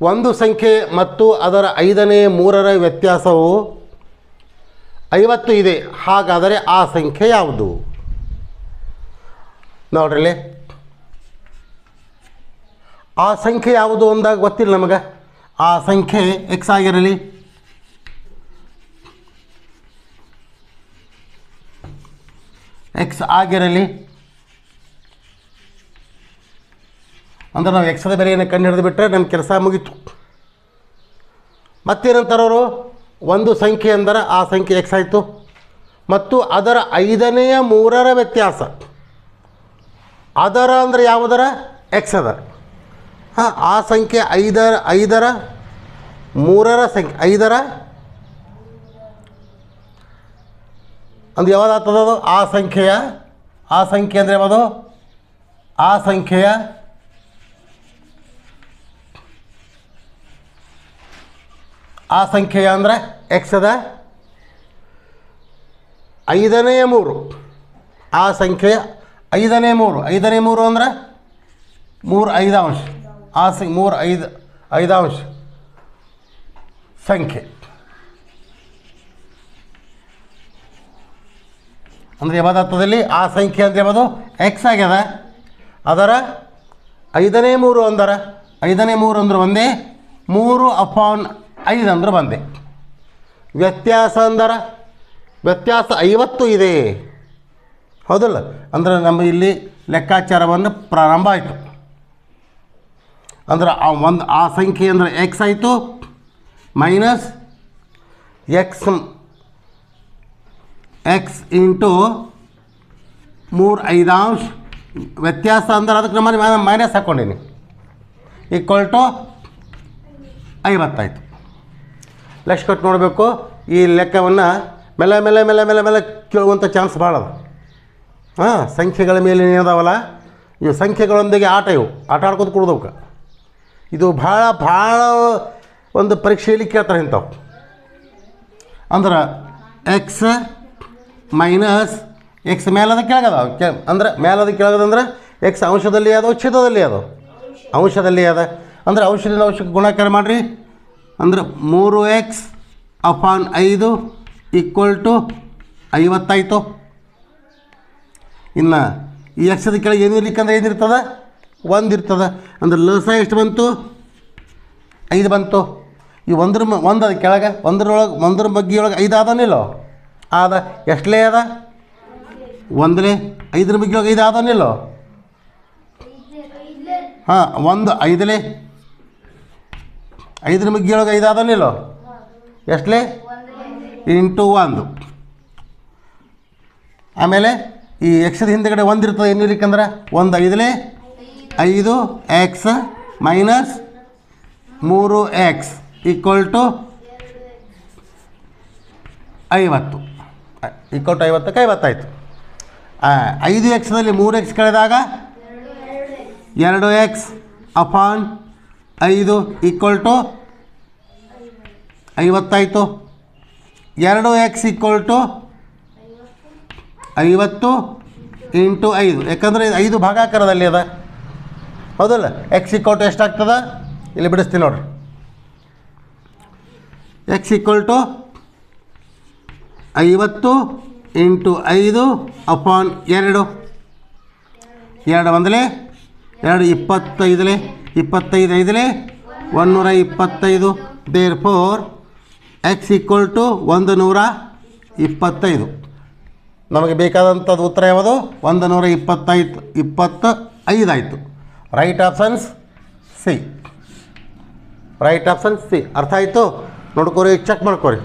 ಒಂದು ಸಂಖ್ಯೆ ಮತ್ತು ಅದರ 5ನೇ ಮೂರರ ವ್ಯತ್ಯಾಸವು 50 ಇದೆ. ಹಾಗಾದರೆ ಆ ಸಂಖ್ಯೆ ಯಾವುದು? ನೋಡ್ರಿ, ಆ ಸಂಖ್ಯೆ ಯಾವುದು ಅಂದಾಗ ಗೊತ್ತಿಲ್ಲ ನಮಗೆ. ಆ ಸಂಖ್ಯೆ ಎಕ್ಸ್ ಆಗಿರಲಿ, ಎಕ್ಸ್ ಆಗಿರಲಿ ಅಂದ್ರೆ ನಾವು ಎಕ್ಸದ ಬೆಲೆಯನ್ನು ಕಂಡು ಹಿಡಿದು ಬಿಟ್ಟರೆ ನಮ್ಮ ಕೆಲಸ ಮುಗೀತು. ಮತ್ತೇನಂತಾರವರು, ಒಂದು ಸಂಖ್ಯೆ ಅಂದರೆ ಆ ಸಂಖ್ಯೆ ಎಕ್ಸ್ ಆಯಿತು ಮತ್ತು ಅದರ 5ನೇ ಮೂರರ ವ್ಯತ್ಯಾಸ. ಅದರ ಅಂದರೆ ಯಾವುದರ? ಎಕ್ಸ್ ಅದ. ಹಾಂ, ಆ ಸಂಖ್ಯೆ 5ರ ಮೂರರ ಸಂಖ್ಯೆ 5ರ ಅಂದ್ರೆ ಯಾವುದಾಗ್ತದ ಅದು? ಆ ಸಂಖ್ಯೆ ಅಂದರೆ ಯಾವುದು? ಆ ಸಂಖ್ಯೆಯ ಅಂದರೆ ಎಕ್ಸ್ ಅದ 5ನೇ ಮೂರು. ಆ ಸಂಖ್ಯೆಯ 5ನೇ ಮೂರು ಅಂದರೆ 3 5 ಆ 3 5 ಸಂಖ್ಯೆ ಅಂದರೆ ಯಾವುದಾಗ್ತದಲ್ಲಿ? ಆ ಸಂಖ್ಯೆ ಅಂದರೆ ಯಾವುದು? ಎಕ್ಸ್ ಆಗ್ಯದ. ಅದರ 5ನೇ ಮೂರು ಅಂದರೆ 5 ಒಂದೇ, 3/5 ಅಂದ್ರೆ ಬಂದೆ. ವ್ಯತ್ಯಾಸ 50 ಇದೆ, ಹೌದಲ್ಲ? ಅಂದರೆ ನಮ್ಮ ಇಲ್ಲಿ ಲೆಕ್ಕಾಚಾರವನ್ನು ಪ್ರಾರಂಭ ಆಯಿತು. ಅಂದ್ರೆ ಆ ಸಂಖ್ಯೆ ಅಂದರೆ ಎಕ್ಸ್ ಆಯಿತು ಮೈನಸ್ ಎಕ್ಸ್ ಇಂಟು 3 5 ವ್ಯತ್ಯಾಸ ಅಂದ್ರೆ ಅದಕ್ಕೆ ನಮ್ಮ ಮೈನಸ್ ಹಾಕ್ಕೊಂಡೀನಿ ಈಕ್ವಲ್ ಟು 50 ಆಯಿತು. ಲಕ್ಷ ಕೊಟ್ಟು ನೋಡಬೇಕು. ಈ ಲೆಕ್ಕವನ್ನು ಮೇಲೆ ಕೇಳುವಂಥ ಚಾನ್ಸ್ ಭಾಳ ಅದ. ಸಂಖ್ಯೆಗಳ ಮೇಲೆ ಏನಿದಾವಲ್ಲ, ಇವು ಸಂಖ್ಯೆಗಳೊಂದಿಗೆ ಇವು ಆಟ ಆಡ್ಕೋತ ಕೊಡೋದಕ್ಕೆ. ಇದು ಭಾಳ ಒಂದು ಪರೀಕ್ಷೆಯಲ್ಲಿ ಕೇಳ್ತಾರೆ ಇಂಥವು. ಅಂದ್ರೆ ಎಕ್ಸ್ ಮೈನಸ್ ಎಕ್ಸ್ ಮೇಲದ ಕೆಳಗದ ಅಂದ್ರೆ ಮೇಲದ ಕೆಳಗದಂದ್ರೆ ಎಕ್ಸ್ ಅಂಶದಲ್ಲಿ ಅದು ಛೇದದಲ್ಲಿ ಅದು ಅಂಶದಲ್ಲಿ ಅದ. ಅಂದರೆ ಅಂಶದಿಂದ ಅಂಶಕ್ಕೆ ಗುಣಾಕಾರ ಮಾಡಿರಿ ಅಂದ್ರೆ 3x/5 ಈಕ್ವಲ್ ಟು 50 ಆಯಿತು. ಇನ್ನು ಈ ಎಕ್ಸದ ಕೆಳಗೆ ಏನಿರ್ಲಿಕ್ಕಂದ್ರೆ ಏನಿರ್ತದೆ? 1 ಇರ್ತದೆ. ಅಂದ್ರೆ ಲಸ ಎಷ್ಟು ಬಂತು? 5 ಬಂತು. ಈ ಒಂದು ಕೆಳಗೆ ಒಂದರ ಬಗ್ಗೆಯೊಳಗೆ 5 ಆದನಿಲ್ಲೋ? ಆದ. ಎಷ್ಟಲೇ ಅದ? 1ಲೇ. 5ರ ಬಗ್ಗೆಯೊಳಗೆ 5 ಆದನಿಲ್ಲೋ? ಹಾಂ, 1 5ಲೇ. 5ರ ಬಗ್ಗೆಯೊಳಗೆ 5 ಆದನಿಲ್ಲೋ? ಎಷ್ಟಲೇ? ಇಂಟು 1. ಆಮೇಲೆ ಈ ಎಕ್ಸದ ಹಿಂದೆಗಡೆ 1 ಇರ್ತದೆ. ಏನಿರ್ಲಿಕ್ಕಂದ್ರೆ 1 5ಲೇ 5x minus 3x equal to 50. Equal to 50ಕ್ಕೆ 50 ಆಯಿತು. 5xದಲ್ಲಿ 3x ಕಳೆದಾಗ 2x/5 ಈಕ್ವಲ್ ಟು 50 ಆಯಿತು. 2x equal to 50 into 5. ಯಾಕಂದರೆ 5 ಭಾಗಾಕಾರದಲ್ಲಿ ಅದ, ಹೌದಲ್ಲ? ಎಕ್ಸ್ ಈಕ್ವಲ್ ಟು ಎಷ್ಟಾಗ್ತದೆ? ಇಲ್ಲಿ ಬಿಡಿಸ್ತೀನಿ ನೋಡ್ರಿ. X equal to 50 into 5/2. 2 1ಲೇ 2 25ಲೇ 25 5ಲೇ 125. Therefore x equal to 125. ನಮಗೆ ಬೇಕಾದಂಥದ್ದು ಉತ್ತರ ಯಾವುದು? 125 ಆಯಿತು. Right options C. ಅರ್ಥ ಆಯಿತು? ನೋಡ್ಕೊರಿ, ಚೆಕ್ ಮಾಡ್ಕೊರಿ.